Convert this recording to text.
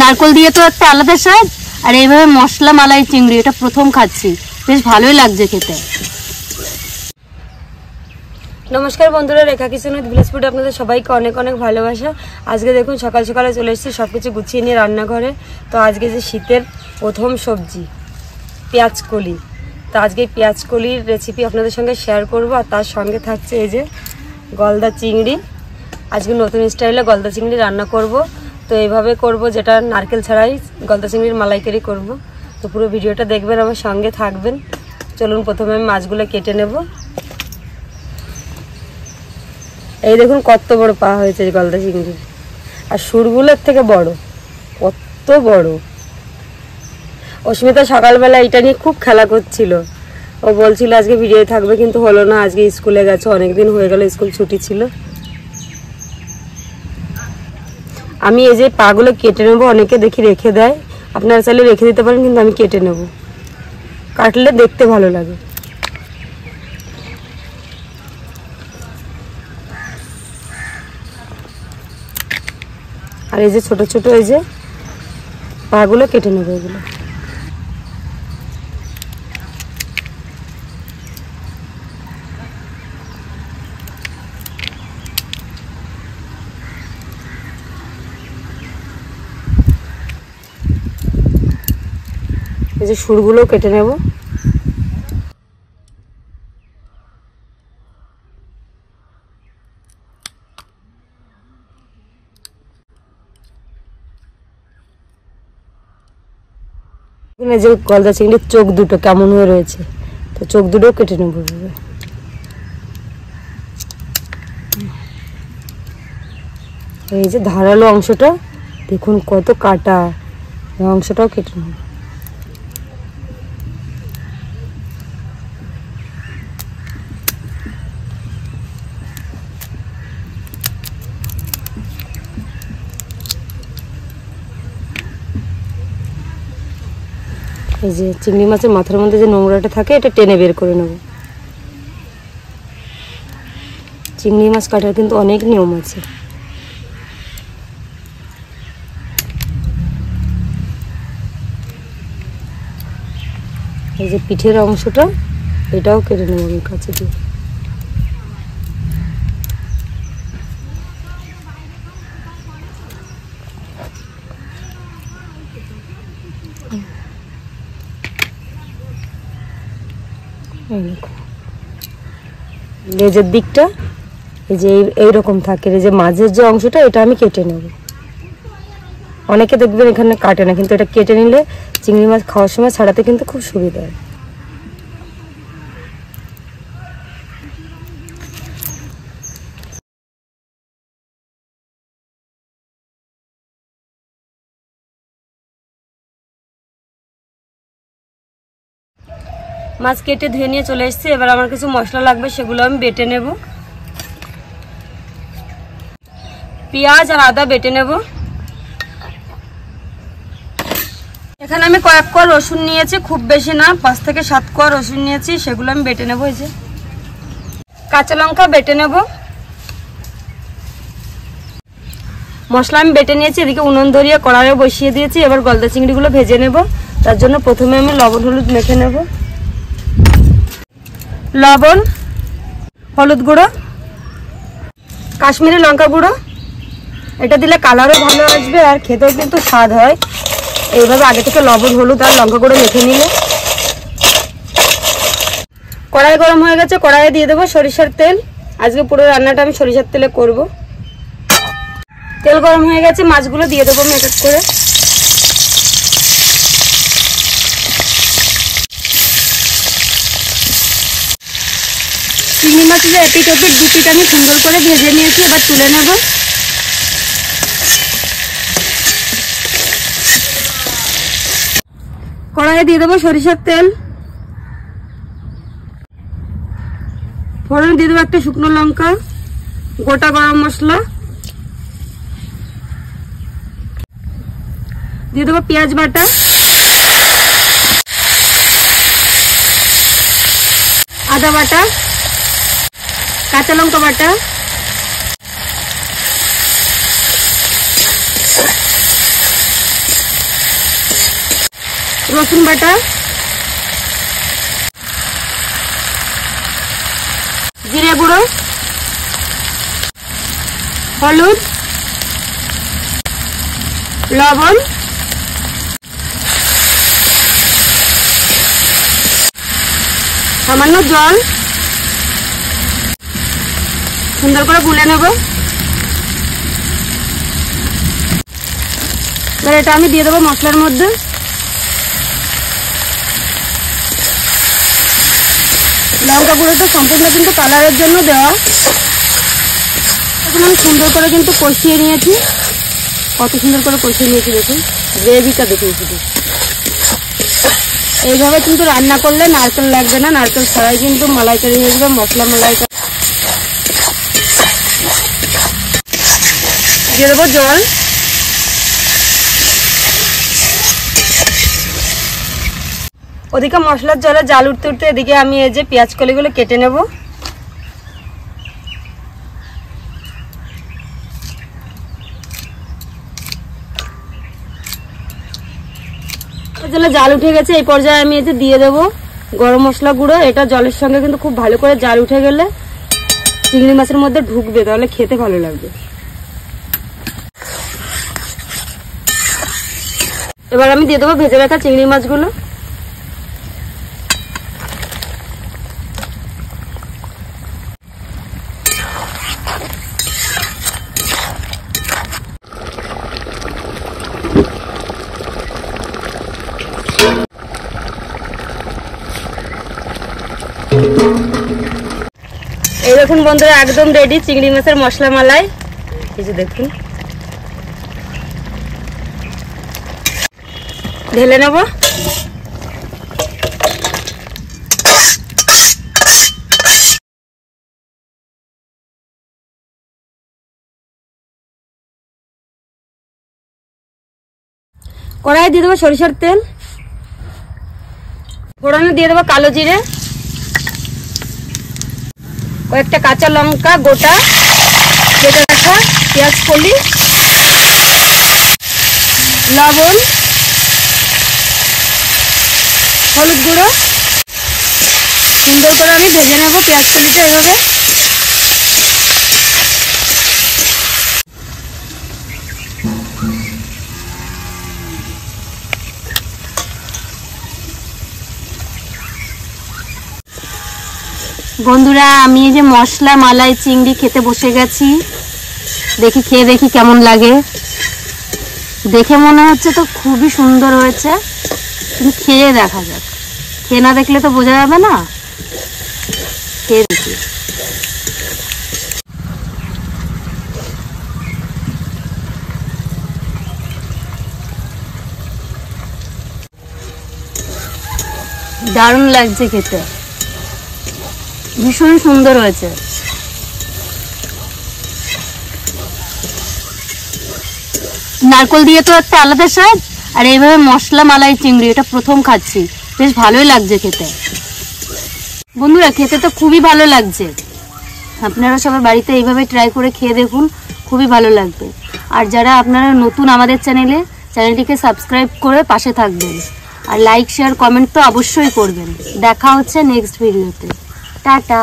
নারকল দিয়ে তো একটা আলাদা স্বাদ, আর এইভাবে মশলা মালাই চিংড়ি এটা প্রথম খাচ্ছি, বেশ ভালোই লাগছে খেতে। নমস্কার বন্ধুরা, রেখা কিচেন উইথ ভিলেজ ফুডে আপনাদের সবাইকে অনেক অনেক ভালোবাসা। আজকে দেখুন সকাল সকালে চলে এসেছি সব কিছু গুছিয়ে নিয়ে রান্নাঘরে। তো আজকে যে শীতের প্রথম সবজি পেঁয়াজ কলি, তো আজকে পেঁয়াজ কলির রেসিপি আপনাদের সঙ্গে শেয়ার করব। আর তার সঙ্গে থাকছে এই যে গলদা চিংড়ি। আজকে নতুন স্টাইলে গলদা চিংড়ি রান্না করব। তো এইভাবে করব, যেটা নারকেল ছাড়াই গলদা চিংড়ির মালাইকারি করব। তো পুরো ভিডিওটা দেখবেন, আমার সঙ্গে থাকবেন। চলুন প্রথমে আমি মাছগুলো কেটে নেব। এই দেখুন কত বড় পা হয়েছে গলদা চিংড়ির, আর সুরগুলোর থেকে বড়, কত বড়। অস্মিতা সকালবেলা এটা নিয়ে খুব খেলা করছিল, ও বলছিল আজকে ভিডিও থাকবে, কিন্তু হলো না। আজকে স্কুলে গেছে, অনেকদিন হয়ে গেল স্কুল ছুটি ছিল। আমি এই যে পাগুলো কেটে নেব। অনেকে দেখি রেখে দেয়, আপনারা চাইলে রেখে দিতে পারেন, কিন্তু আমি কেটে নেব, কাটলে দেখতে ভালো লাগে। আর এই যে ছোট ছোট এই যে পাগুলো কেটে নেবো। এগুলো এই যে সুরগুলো কেটে নেব। এখানে যে গলদা চিংড়ির চোখ দুটো কেমন হয়ে রয়েছে, তো চোখ দুটো কেটে নেব। এই যে ধারালো অংশটা দেখুন কত কাটা, এই অংশটাও কেটে নেব। এই যে চিংড়ি মাছের মাথার মধ্যে যে নোংরাটা থাকে, এটা টেনে বের করে নেব। চিংড়ি মাছ কাটার কিন্তু অনেক নিয়ম আছে। এই যে পিঠের অংশটা, এটাও কেটে নেব আমি কাছে দিয়ে। লেজের দিকটা এই যে এইরকম থাকে, এই যে মাঝের যে অংশটা, এটা আমি কেটে নেব। অনেকে দেখবেন এখানে কাটে না, কিন্তু এটা কেটে নিলে চিংড়ি মাছ খাওয়ার সময় ছাড়াতে কিন্তু খুব সুবিধা হয়। মাছ কেটে ধুয়ে নিয়ে চলে এসেছি। এবার আমার কিছু মশলা লাগবে, সেগুলো আমি বেটে নেব। পেঁয়াজ আর আদা বেটে নেব। এখানে আমি কয়েক কোয়া রসুন নিয়েছি, খুব বেশি না, 5 থেকে 7 কোয়া রসুন নিয়েছি, সেগুলো আমি বেটে নেব। এই যে কাঁচা লঙ্কা বেটে নেব। মশলা আমি বেটে নিয়েছি। এদিকে উনুন ধরিয়ে কড়াইয়ে বসিয়ে দিয়েছি। এবার গলদা চিংড়িগুলো ভেজে নেব। তার জন্য প্রথমে আমি লবণ হলুদ মেখে নেব। লবণ, হলুদ গুঁড়ো, কাশ্মীরি লঙ্কা গুঁড়ো, এটা দিলে কালারও ভালো আসবে আর খেতেও কিন্তু স্বাদ হয়। এইভাবে আগে থেকে লবণ হলুদ আর লঙ্কা গুঁড়ো মেখে নিলে। কড়াই গরম হয়ে গেছে, কড়াইয়ে দিয়ে দেবো সরিষার তেল। আজকে পুরো রান্নাটা আমি সরিষার তেলে করব। তেল গরম হয়ে গেছে, মাছগুলো দিয়ে দেবো আমি এক এক করে। চিংড়ি মাছের এপিট ওপিট দুপিট আমি সুন্দর করে ভেজে নিয়েছি, এবার তুলে নেব। কড়াইয়ে দিয়ে দেবো সরিষার তেল, ফোড়ন দিয়ে দেবো একটা শুকনো লঙ্কা, গোটা গরম মশলা দিয়ে দেবো, পেঁয়াজ বাটা, আদা বাটা, কাঁচা লঙ্কা বাটা, রসুন বাটা, জিরে গুঁড়ো, হলুদ, লবণ, সামান্য জল, সুন্দর করে গুলে নেব। এবার এটা আমি দিয়ে দেবো মশলার মধ্যে। লঙ্কা গুঁড়োটা সম্পূর্ণ কিন্তু কালারের জন্য দেওয়া। এখন আমি সুন্দর করে কিন্তু কষিয়ে নিয়েছি। কত সুন্দর করে কষিয়ে নিয়েছি দেখুন, গ্রেভিটা দেখুন শুধু। এইভাবে কিন্তু রান্না করলে নারকেল লাগবে না, নারকেল ছাড়াই কিন্তু মালাইকারি হয়ে যাবে, মশলা মালাইকারি। দিয়ে দেবো জল। ওদিকে মশলার জলে জাল উঠতে উঠতে এদিকে আমি এই যে পেঁয়াজ কলিগুলো কেটে নেব। জলে জাল উঠে গেছে, এই পর্যায়ে আমি এই যে দিয়ে দেবো গরম মশলা গুঁড়ো। এটা জলের সঙ্গে কিন্তু খুব ভালো করে জাল উঠে গেলে চিংড়ি মাছের মধ্যে ঢুকবে, তাহলে খেতে ভালো লাগবে। এবার আমি দিয়ে দেবো ভেজে রাখা চিংড়ি মাছগুলো। এই দেখুন বন্ধুরা, একদম রেডি চিংড়ি মাছের মশলা মালাই। এই যে দেখুন, ঢেলে নেব। কড়াইয়ে দিয়ে দেবো সরিষার তেল, ফোড়নে দিয়ে দেবো কালো জিরে, কয়েকটা কাঁচা লঙ্কা গোটা, কেটে রাখা পেঁয়াজ কলি, লবণ, হলুদ গুঁড়ো। সুন্দর করে আমি ভেজে নেবো পেঁয়াজ কলিটা এভাবে। বন্ধুরা, আমি এই যে মশলা মালাই চিংড়ি খেতে বসে গেছি। দেখি খেয়ে দেখি কেমন লাগে। দেখে মনে হচ্ছে তো খুবই সুন্দর হয়েছে, কিন্তু খেয়ে দেখা যাক। খেয়ে না দেখলে তো বোঝা যাবে না, খেয়ে দেখি। দারুণ লাগছে খেতে, ভীষণ সুন্দর হয়েছে। নারকেল দিয়ে তো একটা আলাদা স্বাদ, আর এইভাবে মশলা মালাই চিংড়ি এটা প্রথম খাচ্ছি, বেশ ভালোই লাগছে খেতে। বন্ধুরা, খেতে তো খুবই ভালো লাগছে। আপনারা সবাই বাড়িতে এইভাবে ট্রাই করে খেয়ে দেখুন, খুবই ভালো লাগবে। আর যারা আপনারা নতুন আমাদের চ্যানেলটিকে সাবস্ক্রাইব করে পাশে থাকবেন, আর লাইক শেয়ার কমেন্ট তো অবশ্যই করবেন। দেখা হচ্ছে নেক্সট ভিডিওতে। টাটা।